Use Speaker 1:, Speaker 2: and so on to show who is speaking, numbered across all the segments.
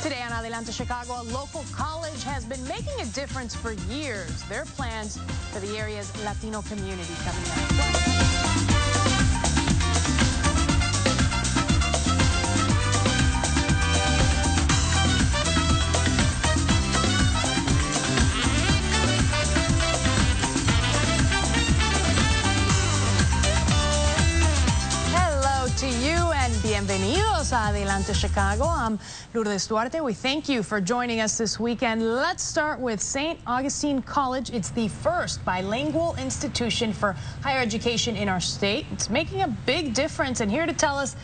Speaker 1: Today on Adelante Chicago, a local college has been making a difference for years. Their plans for the area's Latino community coming up. Bienvenidos a Adelante Chicago. I'm Lourdes Duarte. We thank you for joining us this weekend. Let's start with St. Augustine College. It's the first bilingual institution for higher education in our state. It's making a big difference, and here to tell us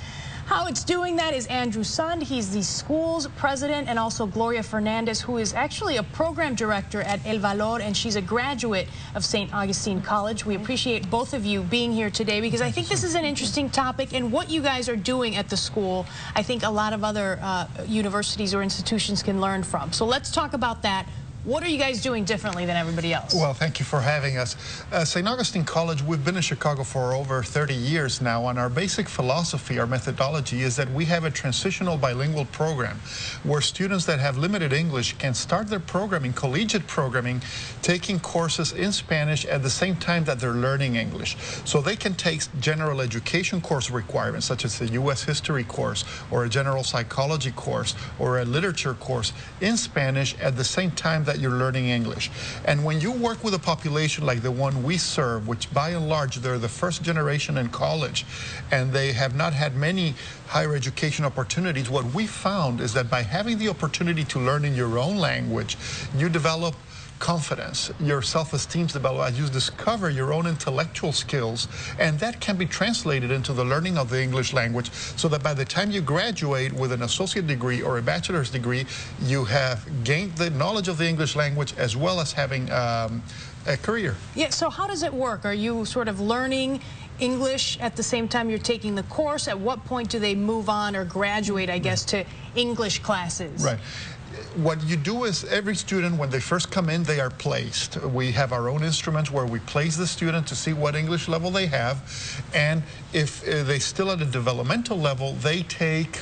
Speaker 1: how it's doing that is Andrew Sund. He's the school's president, and also Gloria Fernandez, who is actually a program director at El Valor, and she's a graduate of St. Augustine College. We appreciate both of you being here today because I think this is an interesting topic, and what you guys are doing at the school, I think a lot of other universities or institutions can learn from. So let's talk about that. What are you guys doing differently than everybody else?
Speaker 2: Well, thank you for having us. St. Augustine College, we've been in Chicago for over 30 years now, and our basic philosophy, our methodology is that we have a transitional bilingual program where students that have limited English can start their programming, collegiate programming, taking courses in Spanish at the same time that they're learning English. So they can take general education course requirements, such as a U.S. history course or a general psychology course or a literature course in Spanish at the same time that you're learning English. And when you work with a population like the one we serve, which by and large they're the first generation in college and they have not had many higher education opportunities, what we found is that by having the opportunity to learn in your own language, you develop confidence, your self-esteem develops, you discover your own intellectual skills, and that can be translated into the learning of the English language, so that by the time you graduate with an associate degree or a bachelor's degree, you have gained the knowledge of the English language as well as having a career. Yeah,
Speaker 1: so how does it work? Are you sort of learning English at the same time you're taking the course? At what point do they move on or graduate, I guess, to English classes?
Speaker 2: Right. What you do is every student, when they first come in, they are placed. We have our own instruments where we place the student to see what English level they have. And if they're still at a developmental level, they take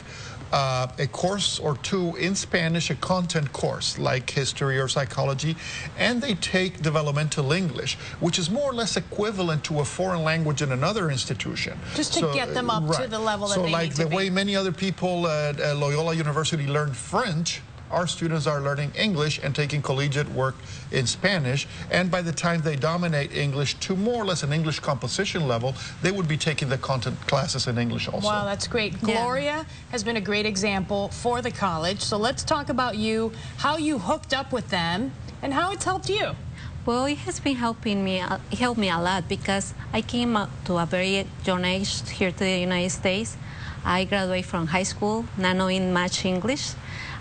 Speaker 2: a course or two in Spanish, a content course like history or psychology, and they take developmental English, which is more or less equivalent to a foreign language in another institution.
Speaker 1: Just to get them up to the level that they need to be.
Speaker 2: So like the way many other people at Loyola University learn French, our students are learning English and taking collegiate work in Spanish, and by the time they dominate English to more or less an English composition level, they would be taking the content classes in English also.
Speaker 1: Wow, that's great. Gloria has been a great example for the college. So let's talk about you, how you hooked up with them, and how it's helped you.
Speaker 3: Well, it has been helping me, it helped me a lot because I came up to a very young age here to the United States. I graduated from high school, not knowing much English.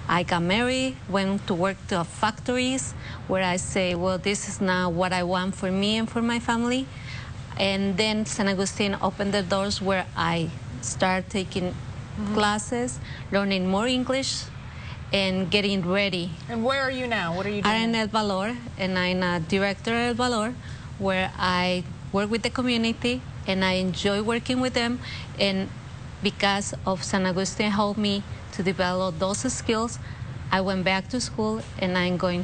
Speaker 3: I got married, went to work to factories where I say, well, this is not what I want for me and for my family. And then St. Augustine opened the doors where I started taking classes, learning more English, and getting ready.
Speaker 1: And where are you now? What are you doing?
Speaker 3: I'm in El Valor, and I'm a director at El Valor, where I work with the community, and I enjoy working with them. And because of St. Augustine helped me to develop those skills, I went back to school, and I'm going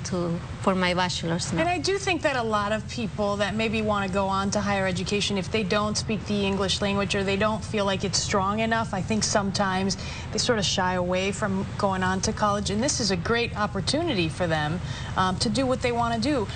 Speaker 3: for my bachelor's now.
Speaker 1: And I do think that a lot of people that maybe want to go on to higher education, if they don't speak the English language or they don't feel like it's strong enough, I think sometimes they sort of shy away from going on to college. And this is a great opportunity for them to do what they want to do.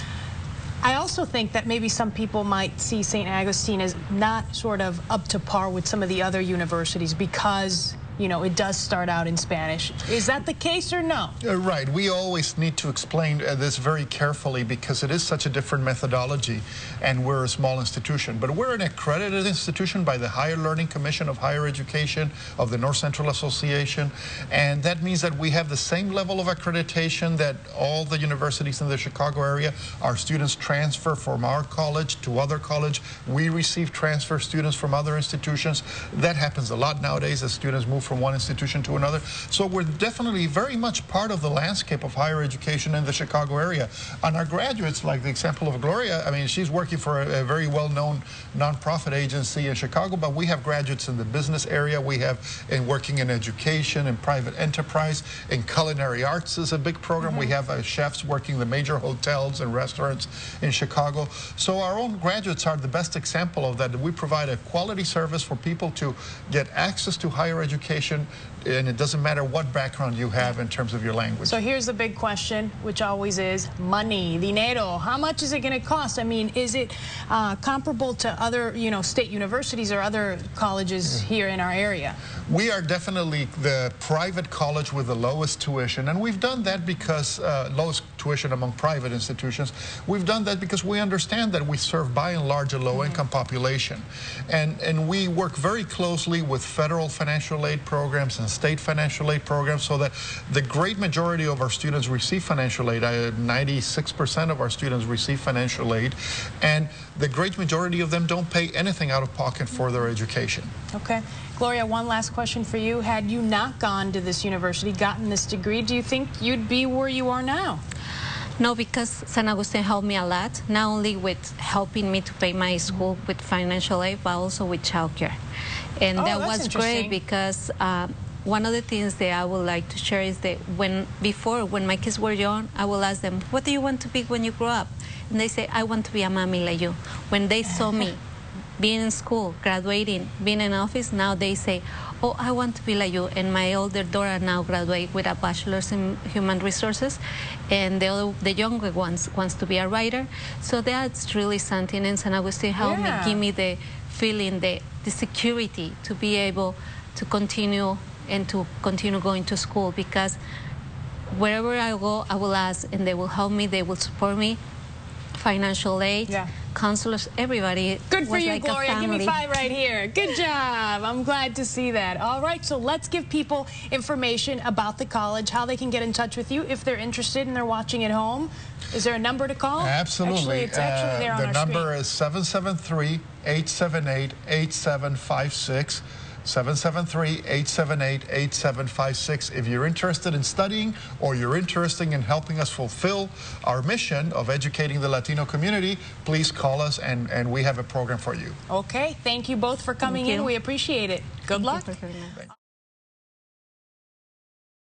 Speaker 1: I also think that maybe some people might see St. Augustine as not sort of up to par with some of the other universities because, you know, it does start out in Spanish. Is that the case or no?
Speaker 2: Right. We always need to explain this very carefully because it is such a different methodology, and we're a small institution. But we're an accredited institution by the Higher Learning Commission of Higher Education of the North Central Association, and that means that we have the same level of accreditation that all the universities in the Chicago area. Our students transfer from our college to other college. We receive transfer students from other institutions. That happens a lot nowadays as students move from one institution to another. So we're definitely very much part of the landscape of higher education in the Chicago area. And our graduates, like the example of Gloria, I mean, she's working for a very well-known nonprofit agency in Chicago, but we have graduates in the business area. We have working in education, in private enterprise, in culinary arts is a big program. We have chefs working the major hotels and restaurants in Chicago. So our own graduates are the best example of that. We provide a quality service for people to get access to higher education, and it doesn't matter what background you have in terms of your language.
Speaker 1: So here's the big question, which always is money, dinero. How much is it going to cost? I mean, is it comparable to other, state universities or other colleges here in our area?
Speaker 2: We are definitely the private college with the lowest tuition, and we've done that because lowest tuition among private institutions. We've done that because we understand that we serve by and large a low-income population, and we work very closely with federal financial aid programs and state financial aid programs, so that the great majority of our students receive financial aid. 96% of our students receive financial aid, and the great majority of them don't pay anything out of pocket for their education.
Speaker 1: Okay. Gloria, one last question for you. Had you not gone to this university, gotten this degree, do you think you'd be where you are now?
Speaker 3: No, because San Agustin helped me a lot, not only with helping me to pay my school with financial aid, but also with childcare. And that was great because one of the things that I would like to share is that when my kids were young, I will ask them, what do you want to be when you grow up? And they say, I want to be a mommy like you. When they saw me being in school, graduating, being in office, now they say, oh, I want to be like you. And my older daughter now graduated with a bachelor's in human resources, and the younger ones wants to be a writer. So that's really something, and San Agustin helped me, give me the feeling, the security to be able to continue and to continue going to school, because wherever I go, I will ask, and they will help me, they will support me, financial aid, counselors, everybody.
Speaker 1: Good for you,
Speaker 3: like
Speaker 1: Gloria. Give me 5 right here. Good job. I'm glad to see that. All right, so let's give people information about the college, how they can get in touch with you if they're interested and they're watching at home. Is there a number to call?
Speaker 2: Absolutely.
Speaker 1: Actually, it's actually there on our screen.
Speaker 2: The number is 773-878-8756. 773-878-8756. If you're interested in studying or you're interested in helping us fulfill our mission of educating the Latino community, please call us, and we have a program for you.
Speaker 1: Okay. Thank you both for coming in. We appreciate it. Good luck.